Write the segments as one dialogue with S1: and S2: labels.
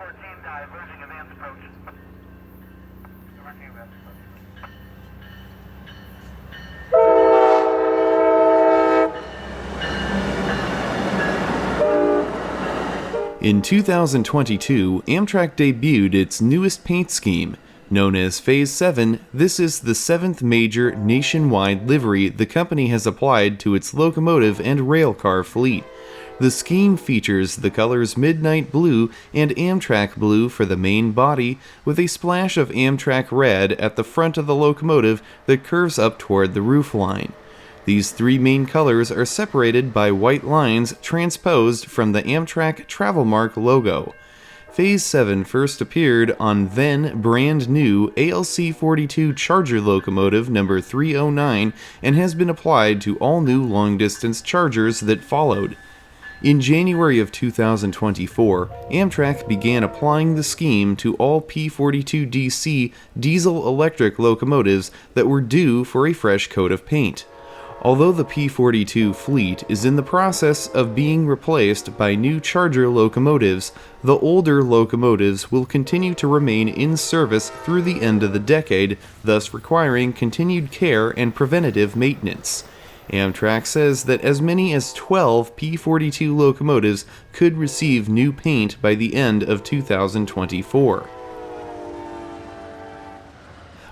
S1: 14 diverging advance approach. Diverging advance approach.
S2: In 2022, Amtrak debuted its newest paint scheme. Known as Phase 7, this is the 7th major nationwide livery the company has applied to its locomotive and railcar fleet. The scheme features the colors Midnight Blue and Amtrak Blue for the main body, with a splash of Amtrak Red at the front of the locomotive that curves up toward the roofline. These three main colors are separated by white lines transposed from the Amtrak travel mark logo. Phase 7 first appeared on then brand new ALC 42 Charger locomotive number 309 and has been applied to all new long-distance Chargers that followed. In January of 2024, Amtrak began applying the scheme to all P42 DC diesel-electric locomotives that were due for a fresh coat of paint. Although the P42 fleet is in the process of being replaced by new Charger locomotives, the older locomotives will continue to remain in service through the end of the decade, thus requiring continued care and preventative maintenance. Amtrak says that as many as 12 P42 locomotives could receive new paint by the end of 2024.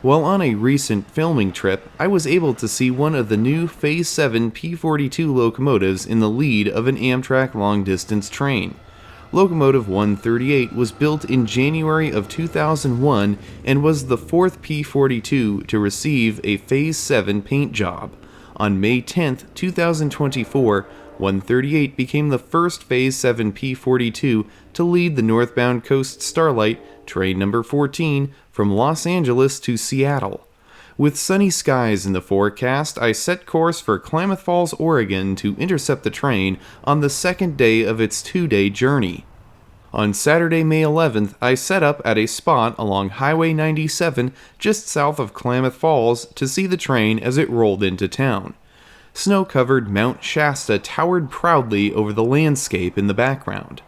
S2: While on a recent filming trip, I was able to see one of the new Phase 7 P42 locomotives in the lead of an Amtrak long-distance train. Locomotive 138 was built in January of 2001 and was the fourth P42 to receive a Phase 7 paint job. On May 10, 2024, 138 became the first Phase 7 P42 to lead the northbound coast Starlight, train number 14, from Los Angeles to Seattle. With sunny skies in the forecast, I set course for Klamath Falls, Oregon to intercept the train on the second day of its two-day journey. On Saturday, May 11th, I set up at a spot along Highway 97 just south of Klamath Falls to see the train as it rolled into town. Snow-covered Mount Shasta towered proudly over the landscape in the background.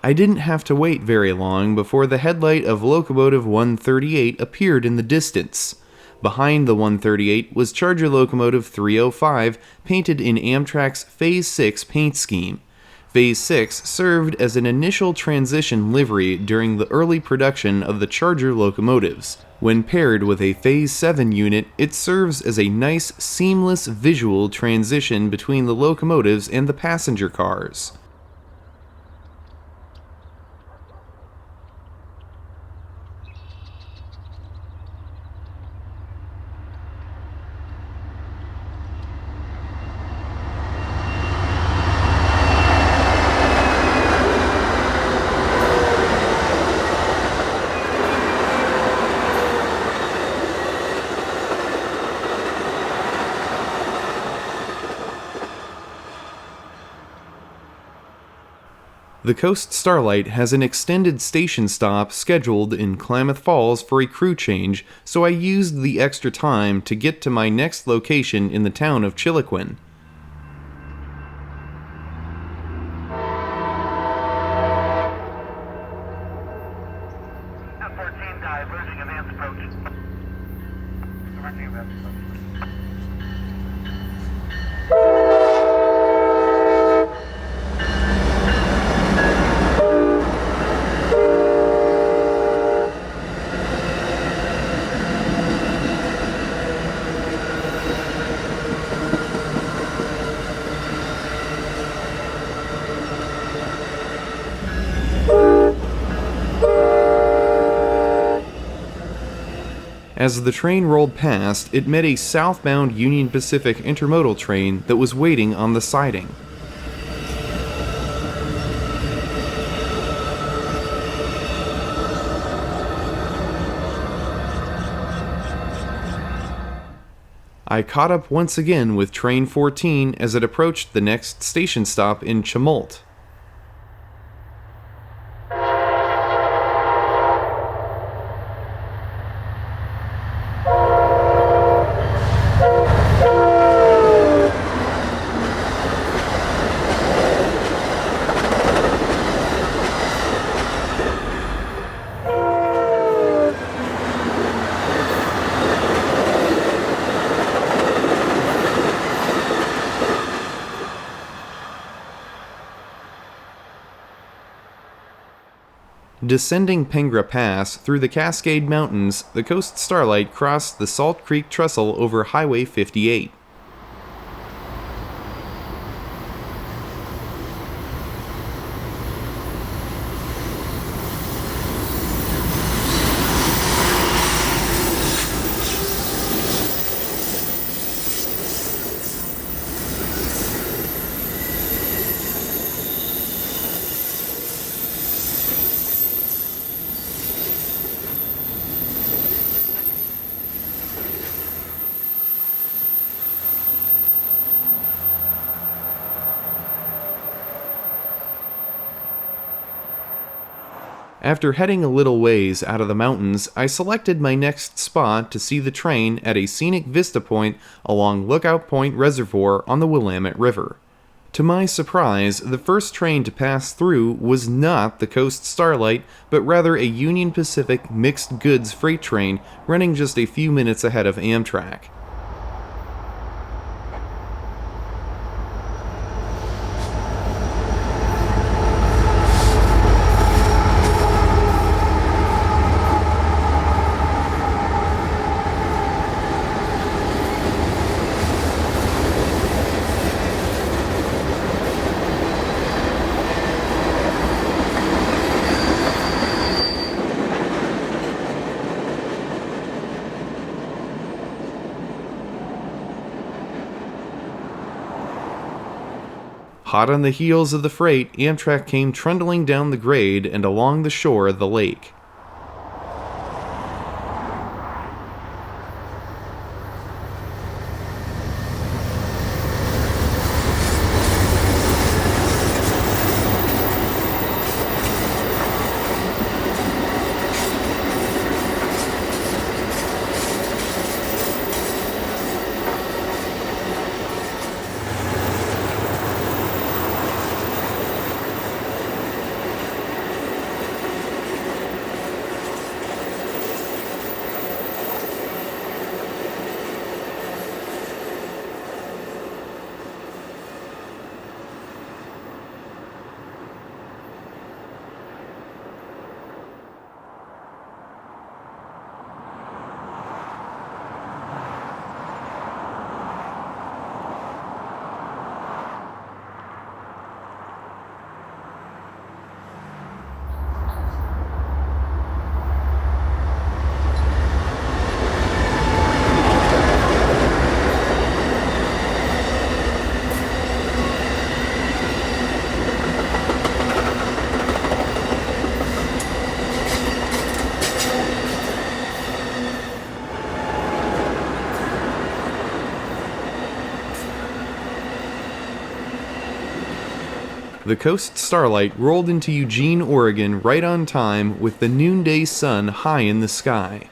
S2: I didn't have to wait very long before the headlight of Locomotive 138 appeared in the distance. Behind the 138 was Charger Locomotive 305, painted in Amtrak's Phase 6 paint scheme. Phase 6 served as an initial transition livery during the early production of the Charger locomotives. When paired with a Phase 7 unit, it serves as a nice, seamless visual transition between the locomotives and the passenger cars. The Coast Starlight has an extended station stop scheduled in Klamath Falls for a crew change, so I used the extra time to get to my next location in the town of Chiloquin.
S1: F14 diverging advance approach. Diverging advance approach.
S2: As the train rolled past, it met a southbound Union Pacific intermodal train that was waiting on the siding. I caught up once again with Train 14 as it approached the next station stop in Chemult. Descending Pengra Pass through the Cascade Mountains, the Coast Starlight crossed the Salt Creek Trestle over Highway 58. After heading a little ways out of the mountains, I selected my next spot to see the train at a scenic vista point along Lookout Point Reservoir on the Willamette River. To my surprise, the first train to pass through was not the Coast Starlight, but rather a Union Pacific mixed goods freight train running just a few minutes ahead of Amtrak. Hot on the heels of the freight, Amtrak came trundling down the grade and along the shore of the lake. The Coast Starlight rolled into Eugene, Oregon right on time with the noonday sun high in the sky.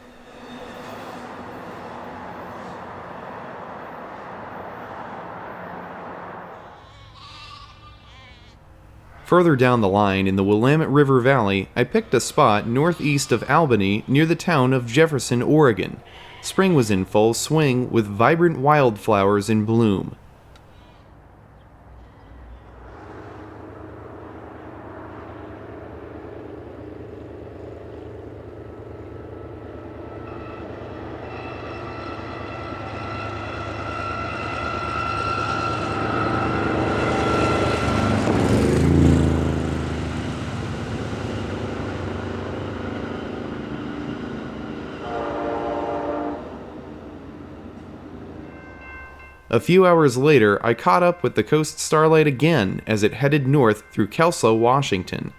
S2: Further down the line in the Willamette River Valley, I picked a spot northeast of Albany near the town of Jefferson, Oregon. Spring was in full swing with vibrant wildflowers in bloom. A few hours later, I caught up with the Coast Starlight again as it headed north through Kelso, Washington.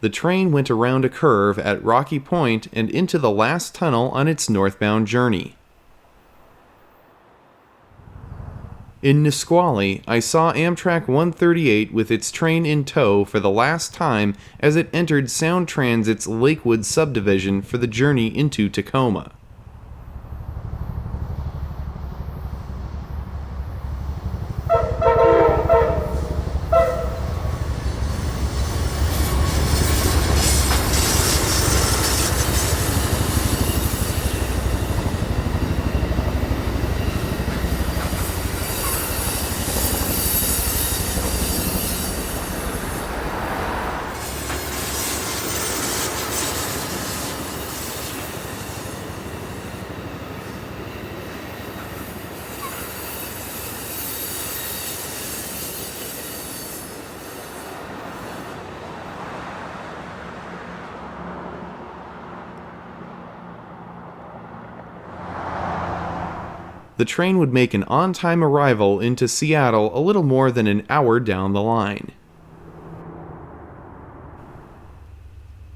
S2: The train went around a curve at Rocky Point and into the last tunnel on its northbound journey. In Nisqually, I saw Amtrak 138 with its train in tow for the last time as it entered Sound Transit's Lakewood subdivision for the journey into Tacoma. The train would make an on-time arrival into Seattle a little more than an hour down the line.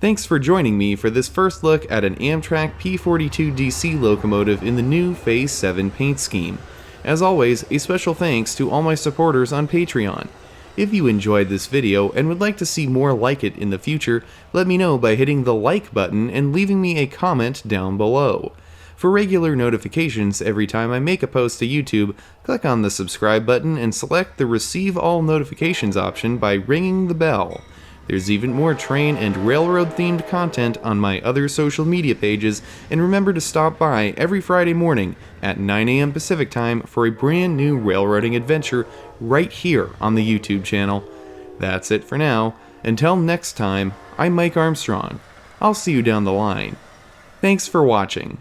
S2: Thanks for joining me for this first look at an Amtrak P42 DC locomotive in the new Phase 7 paint scheme. As always, a special thanks to all my supporters on Patreon. If you enjoyed this video and would like to see more like it in the future, let me know by hitting the like button and leaving me a comment down below. For regular notifications every time I make a post to YouTube, click on the subscribe button and select the Receive All Notifications option by ringing the bell. There's even more train and railroad themed content on my other social media pages, and remember to stop by every Friday morning at 9 a.m. Pacific Time for a brand new railroading adventure right here on the YouTube channel. That's it for now. Until next time, I'm Mike Armstrong. I'll see you down the line. Thanks for watching.